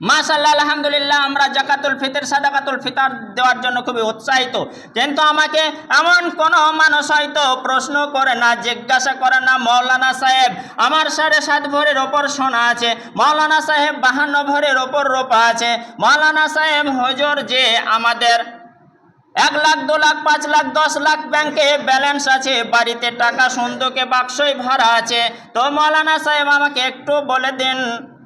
মাশাআল্লাহ, আলহামদুলিল্লাহ, আমরা জাকাতুল ফিতর সাদাকাতুল ফিতর দেওয়ার জন্য খুবই উৎসাহিত। কিন্তু আমাকে এমন কোনো মানুষ হয়তো প্রশ্ন করে না, জিজ্ঞাসা করে না, মৌলানা সাহেব আমার 7.5 ভরির ওপর সোনা আছে, মৌলানা সাহেব 52 ভরির ওপর রূপা আছে, মৌলানা সাহেব হুজুর যে আমাদের 1 লাখ 2 লাখ 5 লাখ 10 লাখ ব্যাংকে ব্যালেন্স আছে, বাড়িতে টাকা সন্দুকে বাক্সই ভরা আছে, তো মৌলানা সাহেব আমাকে একটু বলে দিন,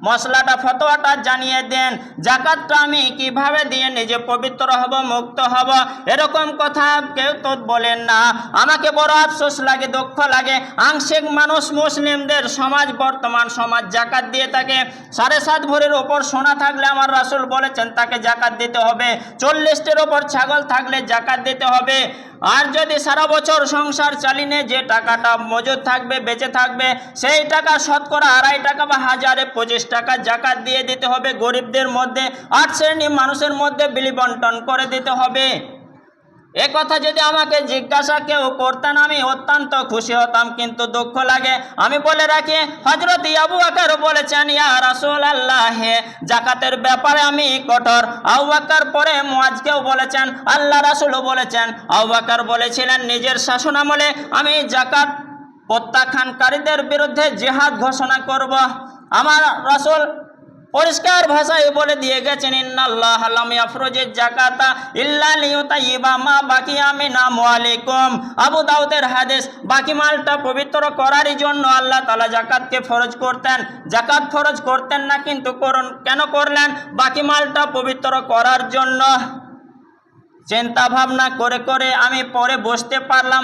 মশলাটা ফতোয়াটা জানিয়ে দেন, জাকাতটা আমি কিভাবে দিয়ে নিজে পবিত্র হব, মুক্ত হব। এরকম কথা কেউ তো বলেন না। আমাকে বড় আফসোস লাগে, দুঃখ লাগে। আংশিক মানুষ মুসলিমদের সমাজ, বর্তমান সমাজ জাকাত দিয়ে থাকে। 7.5 ভরির ওপর সোনা থাকলে আমার রাসূল বলেছেন তাকে জাকাত দিতে হবে। 40টির ওপর ছাগল থাকলে জাকাত দিতে হবে। আর যদি সারা বছর সংসার চালিয়ে যে টাকাটা মজুদ থাকবে, বেঁচে থাকবে, সেই টাকা শতকরা 2.5 টাকা বা 1025 টাকা জাকাত দিয়ে দিতে হবে। গরিবদের মধ্যে 8 শ্রেণী মানুষের মধ্যে বিলি বন্টন করে দিতে হবে। এ কথা যদি আমাকে জিজ্ঞাসা কেউ করতেন আমি অত্যন্ত খুশি হতাম, কিন্তু দুঃখ লাগে। আমি বলে রাখি, হযরত আবু বকর বলেছেন, ইয়া রাসূলুল্লাহ, জাকাতের ব্যাপারে আমি কঠোর। আবু বকর পরে মুয়াজকেও বলেছেন, আল্লাহ রাসূলও বলেছেন। আবু বকর বলেছিলেন নিজের শাসনামলে আমি জাকাত প্রত্যাখ্যানকারীদের বিরুদ্ধে জিহাদ ঘোষণা করব। আমার রাসূল পরিষ্কার ভাষায় বলে দিয়ে গেছেন, ইন্নাল্লাহা লাম ইয়াফরুজিজ যাকাতা ইল্লা লিইউতাইয়িবা মা বাকিয়া মিন আমওয়ালিকুম। আবু দাউদের হাদিস। বাকি মালটা পবিত্র করারই জন্য আল্লাহ তাআলা যাকাতকে ফরজ করতেন। যাকাত ফরজ করতেন না, কিন্তু কেন করলেন? বাকি মালটা পবিত্র করার জন্য। চিন্তা ভাবনা করে করে আমি পরে বুঝতে পারলাম,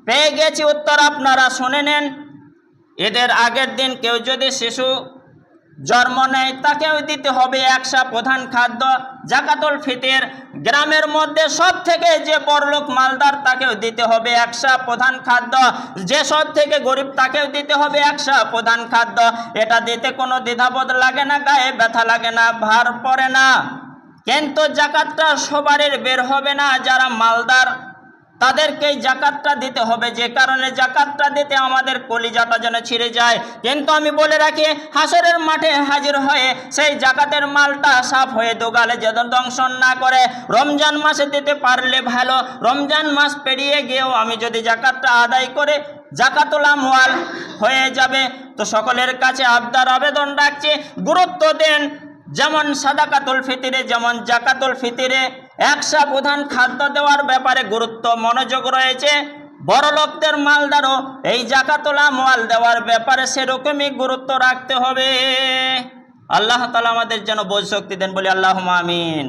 পেয়ে গেছি উত্তর। আপনারা শুনে নেন। এদের আগের দিন কেউ যদি শিশু জন্ম নেয় তাকেও দিতে হবে 100 প্রধান খাদ্য জাকাতুল ফিতর। গ্রামের মধ্যে সব থেকে যে বড়লোক মালদার তাকেও দিতে হবে 100 প্রধান খাদ্য। যে সব থেকে গরিব তাকেও দিতে হবে 100 প্রধান খাদ্য। এটা দিতে কোনো দ্বিধাবোধ লাগে না, গায়ে ব্যথা লাগে না, ভার পড়ে না। কিন্তু জাকাতটা সবারই বের হবে না। যারা মালদার তাদেরকেই জাকাতটা দিতে হবে, যে কারণে জাকাতটা দিতে আমাদের কলিজাটা যেন ছিঁড়ে যায়। কিন্তু আমি বলে রাখি, হাসরের মাঠে হাজির হয়ে সেই জাকাতের মালটা সাফ হয়ে দোগালে যেন দংশন না করে। রমজান মাসে দিতে পারলে ভালো। রমজান মাস পেরিয়ে গিয়েও আমি যদি জাকাতটা আদায় করে জাকাতুল আমওয়াল হয়ে যাবে। তো সকলের কাছে আবদার, আবেদন রাখছি, গুরুত্ব দেন। যেমন সাদাকাতুল ফিতরে, যেমন জাকাতুল ফিতরে 100 প্রধান খাদ্য দেওয়ার ব্যাপারে গুরুত্ব, মনোযোগ রয়েছে, বড় লোকদের মালদারও এই জাকাতুল আমওয়াল দেওয়ার ব্যাপারে সেরকমই গুরুত্ব রাখতে হবে। আল্লাহ তাআলা আমাদের যেন বোঝ শক্তি দেন, বলি আল্লাহুম্মা আমিন।